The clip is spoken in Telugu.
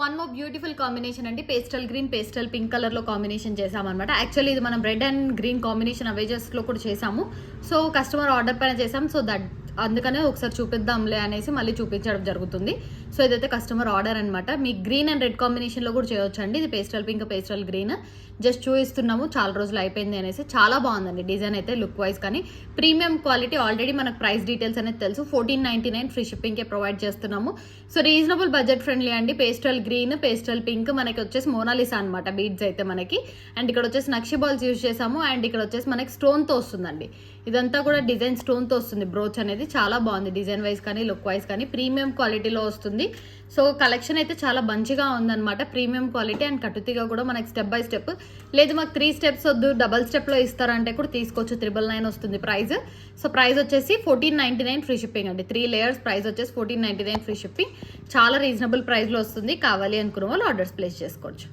వన్ మోర్ బ్యూటిఫుల్ కాంబినేషన్ అండి. Pastel green pastel pink colour లో కాంబినేషన్ చేసామన్నమాట. యాక్చువల్లీ ఇది మనం రెడ్ అండ్ గ్రీన్ కాంబినేషన్ అవేజెస్ లో కూడా చేసాము. సో కస్టమర్ ఆర్డర్ పైన చేసాం. సో దట్ అందుకనే ఒకసారి చూపిద్దాంలే అనేసి మళ్ళీ చూపించడం జరుగుతుంది. సో ఇదైతే కస్టమర్ ఆర్డర్ అనమాట. మీ గ్రీన్ అండ్ రెడ్ కాంబినేషన్ లో కూడా చేయొచ్చు అండి. ఇది pastel pink pastel green just చూపిస్తున్నాము, చాలా రోజులు అయిపోయింది అనేసి. చాలా బాగుందండి డిజైన్ అయితే లుక్ వైజ్ కానీ. Premium quality. ఆల్రెడీ మనకు ప్రైస్ డీటెయిల్స్ అనేది తెలుసు. 1499 ఫ్రీ షిప్పింగ్ ప్రొవైడ్ చేస్తున్నాము. సో రీజనబుల్ బడ్జెట్ ఫ్రెండ్లీ అండి. పేస్టల్ గ్రీన్ పేస్టల్ పింక్ మనకి వచ్చేసి మోనాలిసా అనమాట బీడ్స్ అయితే మనకి. అండ్ ఇక్కడ వచ్చేసి నక్షి బాల్స్ యూజ్ చేసాము. అండ్ ఇక్కడ వచ్చేసి మనకి స్టోన్ తో వస్తుందండి. ఇదంతా కూడా డిజైన్ స్టోన్ తో వస్తుంది. బ్రోచ్ అనేది చాలా బాగుంది డిజైన్ వైజ్ కానీ లుక్ వైజ్ కానీ. ప్రీమియం క్వాలిటీలో వస్తుంది. సో కలెక్షన్ అయితే చాలా మంచిగా ఉందన్నమాట. ప్రీమియం క్వాలిటీ అండ్ కట్టుతీగా కూడా మనకి స్టెప్ బై స్టెప్. లేదు మాకు 3 స్టెప్స్ వద్దు డబల్ స్టెప్ లో ఇస్తారంటే కూడా తీసుకోవచ్చు. 999 వస్తుంది ప్రైస్. సో ప్రైస్ వచ్చేసి 1499 ఫ్రీ షిప్పింగ్ అండి. 3 లేయర్స్ ప్రైస్ వచ్చేసి 1499 ఫ్రీ షిప్పింగ్. చాలా రీజనబుల్ ప్రైస్ లో వస్తుంది. కావాలి అనుకున్న వాళ్ళు ఆర్డర్స్ ప్లేస్ చేసుకోవచ్చు.